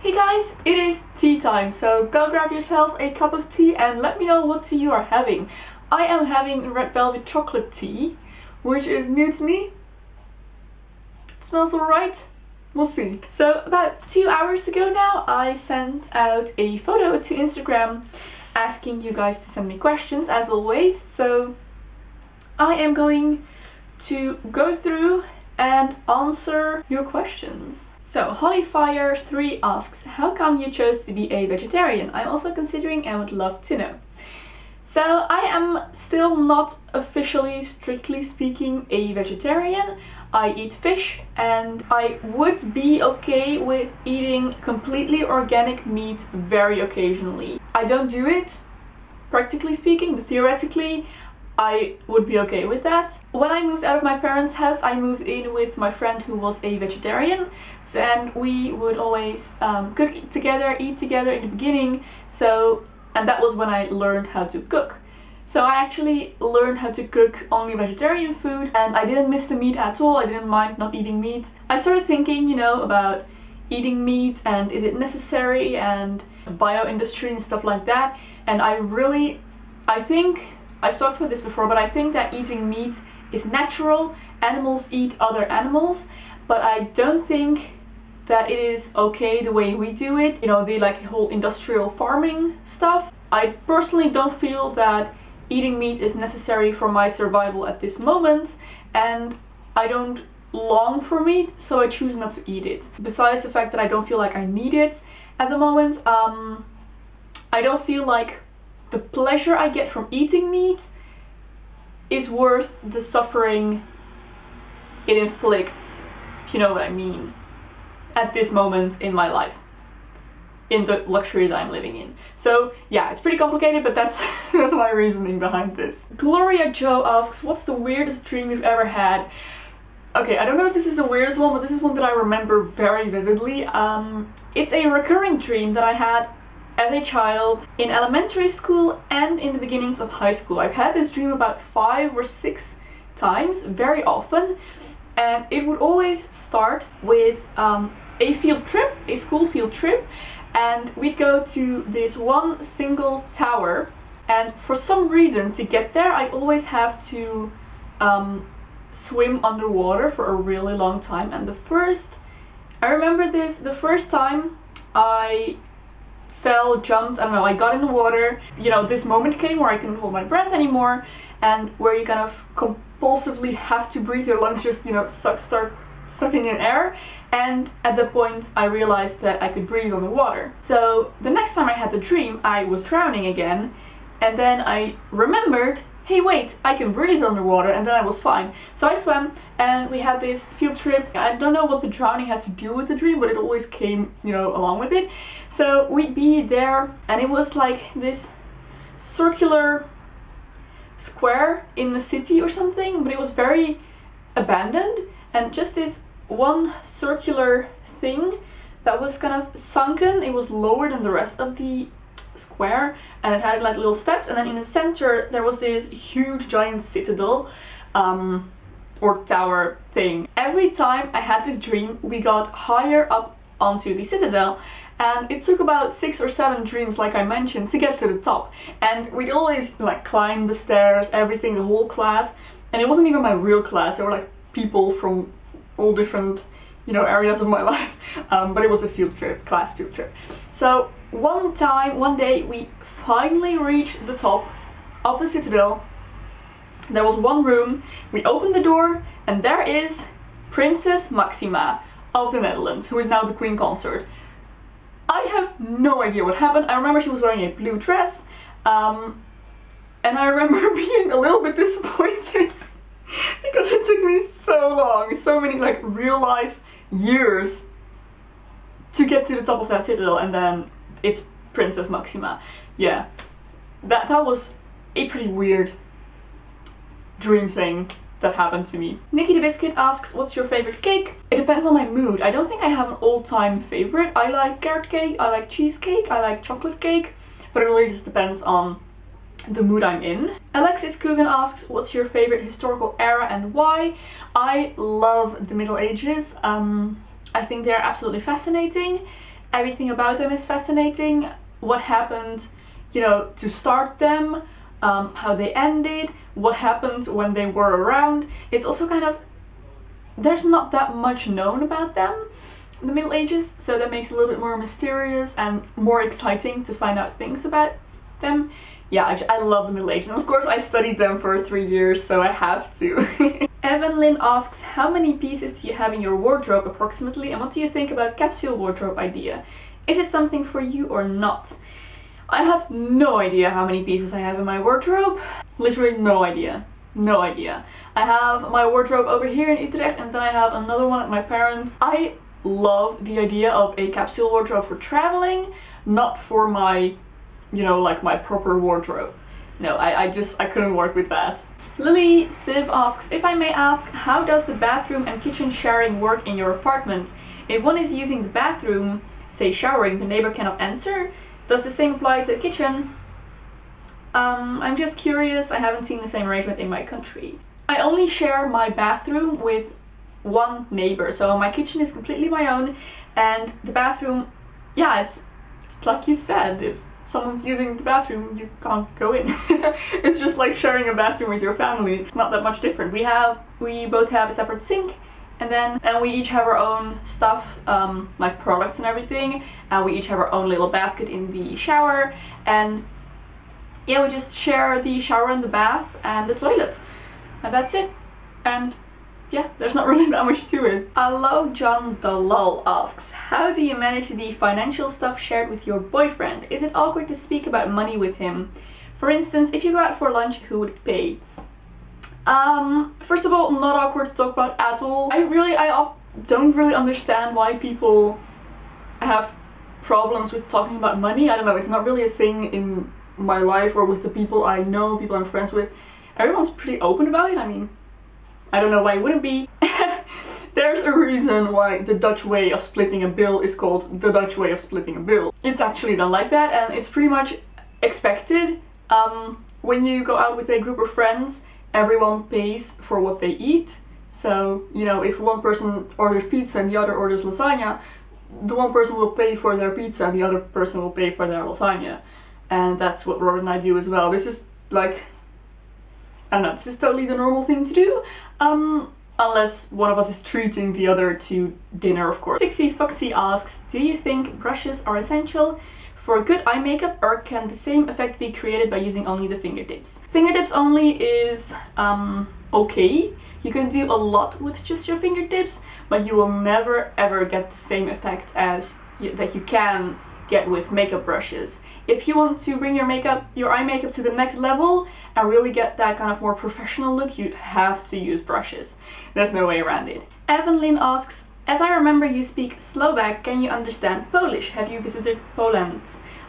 Hey guys, it is tea time, so go grab yourself a cup of tea and let me know what tea you are having. I am having red velvet chocolate tea, which is new to me. It smells alright. We'll see. So about 2 hours ago now, I sent out a photo to Instagram asking you guys to send me questions as always. So I am going to go through and answer your questions. So Hollyfire3 asks, how come you chose to be a vegetarian? I'm also considering and would love to know. So I am still not officially, strictly speaking, a vegetarian. I eat fish and I would be okay with eating completely organic meat very occasionally. I don't do it, practically speaking, but theoretically I would be okay with that. When I moved out of my parents' house, I moved in with my friend who was a vegetarian, and we would always cook together, eat together in the beginning. And that was when I learned how to cook. So I actually learned how to cook only vegetarian food, and I didn't miss the meat at all. I didn't mind not eating meat. I started thinking, about eating meat and is it necessary, and bio industry and stuff like that. And I think I've talked about this before, but I think that eating meat is natural. Animals eat other animals, but I don't think that it is okay the way we do it. The whole industrial farming stuff. I personally don't feel that eating meat is necessary for my survival at this moment, and I don't long for meat, so I choose not to eat it. Besides the fact that I don't feel like I need it at the moment, I don't feel like the pleasure I get from eating meat is worth the suffering it inflicts, if you know what I mean, at this moment in my life, in the luxury that I'm living in. So yeah, it's pretty complicated, but that's my reasoning behind this. Gloria Joe asks, what's the weirdest dream you've ever had? Okay, I don't know if this is the weirdest one, but this is one that I remember very vividly. It's a recurring dream that I had as a child in elementary school and in the beginnings of high school. I've had this dream about 5 or 6 times, very often, and it would always start with a field trip, a school field trip, and we'd go to this one single tower, and for some reason to get there I always have to swim underwater for a really long time. And I remember the first time I jumped, I don't know, I got in the water, this moment came where I couldn't hold my breath anymore, and where you kind of compulsively have to breathe, your lungs just, start sucking in air, and at that point I realized that I could breathe on the water. So the next time I had the dream, I was drowning again, and then I remembered, hey wait, I can breathe underwater, and then I was fine. So I swam, and we had this field trip. I don't know what the drowning had to do with the dream, but it always came, along with it. So we'd be there, and it was like this circular square in the city or something, but it was very abandoned, and just this one circular thing that was kind of sunken. It was lower than the rest of the square, and it had little steps, and then in the center there was this huge giant citadel or tower thing. Every time I had this dream, we got higher up onto the citadel, and it took about 6 or 7 dreams, like I mentioned, to get to the top. And we'd always climb the stairs, everything, the whole class, and it wasn't even my real class. There were people from all different areas of my life, but it was a class field trip. So one day we finally reached the top of the citadel. There was one room, we opened the door, and there is Princess Maxima of the Netherlands, who is now the Queen Consort. I have no idea what happened. I remember she was wearing a blue dress, and I remember being a little bit disappointed because it took me so long, so many real life years to get to the top of that citadel, and then it's Princess Maxima. Yeah, that was a pretty weird dream thing that happened to me. Nikki the Biscuit asks, what's your favorite cake? It depends on my mood. I don't think I have an all-time favorite. I like carrot cake, I like cheesecake, I like chocolate cake, but it really just depends on the mood I'm in. Alexis Coogan asks, what's your favorite historical era and why? I love the Middle Ages. I think they're absolutely fascinating. Everything about them is fascinating. What happened, you know, to start them, how they ended, what happened when they were around. It's also kind of, there's not that much known about them in the Middle Ages, so that makes it a little bit more mysterious and more exciting to find out things about them. Yeah, I love the Middle Ages, and of course I studied them for 3 years, so I have to. Evan Lynn asks, how many pieces do you have in your wardrobe approximately, and what do you think about capsule wardrobe idea? Is it something for you or not? I have no idea how many pieces I have in my wardrobe. Literally no idea. No idea. I have my wardrobe over here in Utrecht, and then I have another one at my parents'. I love the idea of a capsule wardrobe for traveling, not for my, you know, like my proper wardrobe. No, I couldn't work with that. Lily Siv asks, if I may ask, how does the bathroom and kitchen sharing work in your apartment? If one is using the bathroom, say showering, the neighbor cannot enter. Does the same apply to the kitchen? I'm just curious, I haven't seen the same arrangement in my country. I only share my bathroom with one neighbor, so my kitchen is completely my own, and the bathroom, yeah, it's like you said, if someone's using the bathroom, you can't go in. It's just like sharing a bathroom with your family. It's not that much different. We both have a separate sink, and we each have our own stuff, like products and everything, and we each have our own little basket in the shower, and yeah, we just share the shower and the bath and the toilet, and that's it. And yeah, there's not really that much to it. Hello John Dalal asks, how do you manage the financial stuff shared with your boyfriend? Is it awkward to speak about money with him? For instance, if you go out for lunch, who would pay? First of all, not awkward to talk about at all. I don't really understand why people have problems with talking about money. I don't know, it's not really a thing in my life or with the people I know, people I'm friends with. Everyone's pretty open about it. I mean, I don't know why it wouldn't be. There's a reason why the Dutch way of splitting a bill is called the Dutch way of splitting a bill. It's actually done like that, and it's pretty much expected. When you go out with a group of friends, everyone pays for what they eat. So, you know, if one person orders pizza and the other orders lasagna, the one person will pay for their pizza and the other person will pay for their lasagna. And that's what Robert and I do as well. This is like, I don't know, this is totally the normal thing to do. Unless one of us is treating the other to dinner, of course. Pixie Foxy asks, do you think brushes are essential for good eye makeup, or can the same effect be created by using only the fingertips? Fingertips only is okay. You can do a lot with just your fingertips, but you will never ever get the same effect as that you can get with makeup brushes. If you want to bring your eye makeup to the next level and really get that kind of more professional look, you have to use brushes. There's no way around it. Evan Lynn asks, as I remember you speak Slovak, can you understand Polish? Have you visited Poland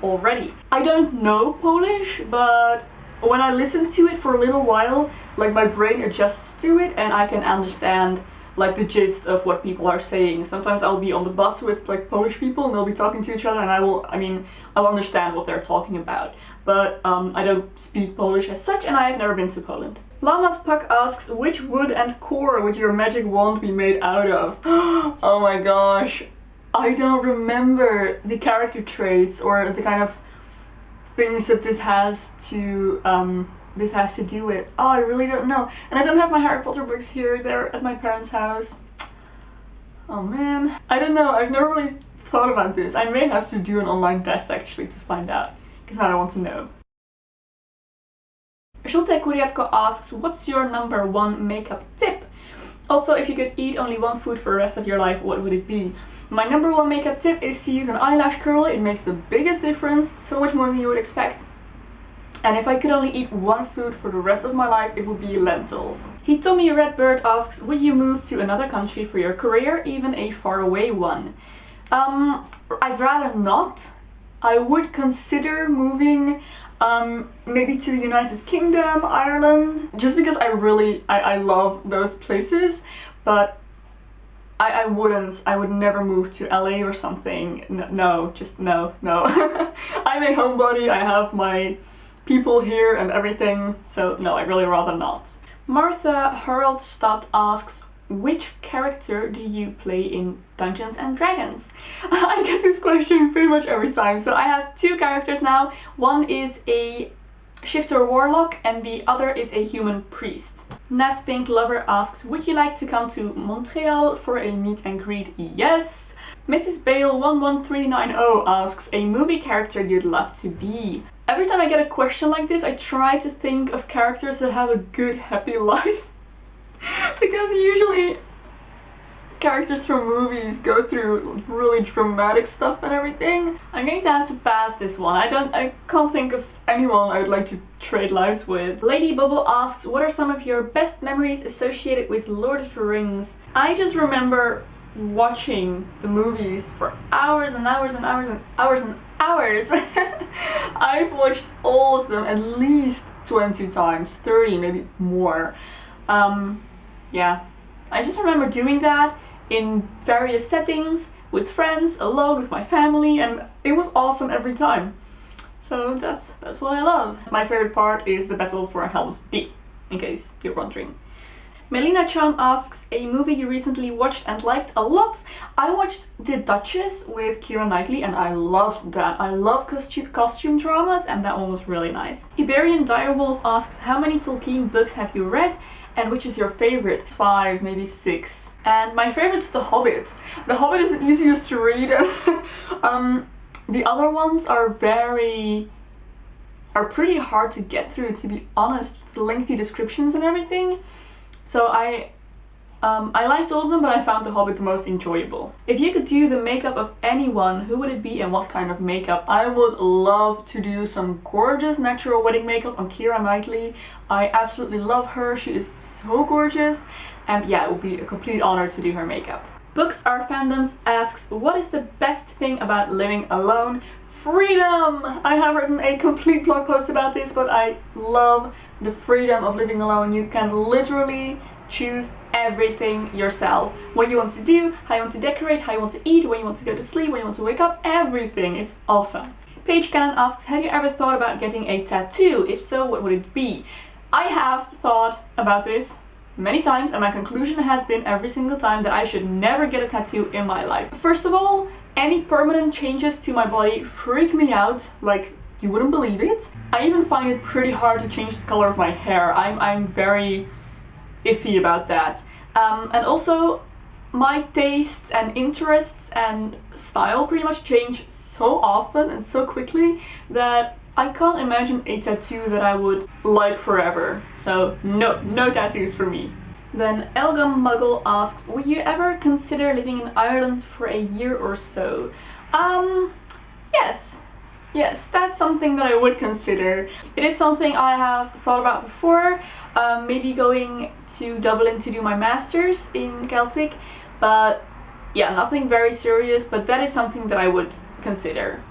already? I don't know Polish, but when I listen to it for a little while, like my brain adjusts to it and I can understand like the gist of what people are saying. Sometimes I'll be on the bus with like Polish people and they'll be talking to each other and I'll understand what they're talking about. But I don't speak Polish as such, and I have never been to Poland. Lamas Puck asks, which wood and core would your magic wand be made out of? Oh my gosh, I don't remember the character traits or the kind of things that this has to do with. Oh, I really don't know. And I don't have my Harry Potter books here. They're at my parents' house. Oh man. I don't know. I've never really thought about this. I may have to do an online test actually to find out, because now I want to know. Shulte Kuriatko asks, what's your number one makeup tip? Also, if you could eat only one food for the rest of your life, what would it be? My number one makeup tip is to use an eyelash curler. It makes the biggest difference, so much more than you would expect. And if I could only eat one food for the rest of my life, it would be lentils. Hitomi Redbird asks, would you move to another country for your career, even a faraway one? I'd rather not. I would consider moving maybe to the United Kingdom, Ireland, just because I love those places, but I would never move to LA or something. No. I'm a homebody, I have my people here and everything, so no, I'd really rather not. Martha Haraldstad asks, which character do you play in Dungeons and Dragons? I get this question pretty much every time. So I have two characters now. One is a shifter warlock and the other is a human priest. Nat Pink Lover asks, would you like to come to Montreal for a meet and greet? Yes! Mrs. Bale 11390 asks, a movie character you'd love to be. Every time I get a question like this, I try to think of characters that have a good, happy life. Because usually characters from movies go through really dramatic stuff and everything. I'm going to have to pass this one. I can't think of anyone I would like to trade lives with. Lady Bubble asks, what are some of your best memories associated with Lord of the Rings? I just remember watching the movies for hours and hours and hours and hours and hours. I've watched all of them at least 20 times, 30, maybe more. Yeah, I just remember doing that in various settings, with friends, alone, with my family, and it was awesome every time. So that's what I love. My favorite part is the battle for Helm's Deep, in case you're wondering. Melina Chan asks, a movie you recently watched and liked a lot. I watched The Duchess with Keira Knightley and I loved that. I love costume dramas and that one was really nice. Iberian Direwolf asks, how many Tolkien books have you read and which is your favorite? 5, maybe 6. And my favorite's The Hobbit. The Hobbit is the easiest to read. The other ones are pretty hard to get through, to be honest. The lengthy descriptions and everything. So I liked all of them, but I found The Hobbit the most enjoyable. If you could do the makeup of anyone, who would it be and what kind of makeup? I would love to do some gorgeous natural wedding makeup on Keira Knightley. I absolutely love her. She is so gorgeous. And yeah, it would be a complete honor to do her makeup. Books Are Fandoms asks, what is the best thing about living alone? Freedom! I have written a complete blog post about this, but I love the freedom of living alone. You can literally choose everything yourself. What you want to do, how you want to decorate, how you want to eat, when you want to go to sleep, when you want to wake up, everything. It's awesome. Paige Cannon asks, have you ever thought about getting a tattoo? If so, what would it be? I have thought about this many times and my conclusion has been every single time that I should never get a tattoo in my life. First of all, any permanent changes to my body freak me out, like you wouldn't believe it. I even find it pretty hard to change the color of my hair. I'm very iffy about that. And also, my tastes and interests and style pretty much change so often and so quickly that I can't imagine a tattoo that I would like forever. So no tattoos for me. Then Elgam Muggle asks, would you ever consider living in Ireland for a year or so? Yes, that's something that I would consider. It is something I have thought about before, maybe going to Dublin to do my master's in Celtic, but yeah, nothing very serious, but that is something that I would consider.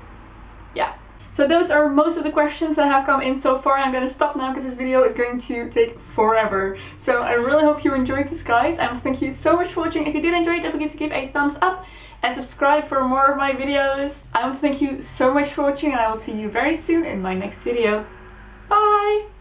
Yeah. So those are most of the questions that have come in so far. I'm gonna stop now because this video is going to take forever. So I really hope you enjoyed this, guys, and thank you so much for watching. If you did enjoy it, don't forget to give a thumbs up and subscribe for more of my videos. I want to thank you so much for watching and I will see you very soon in my next video. Bye!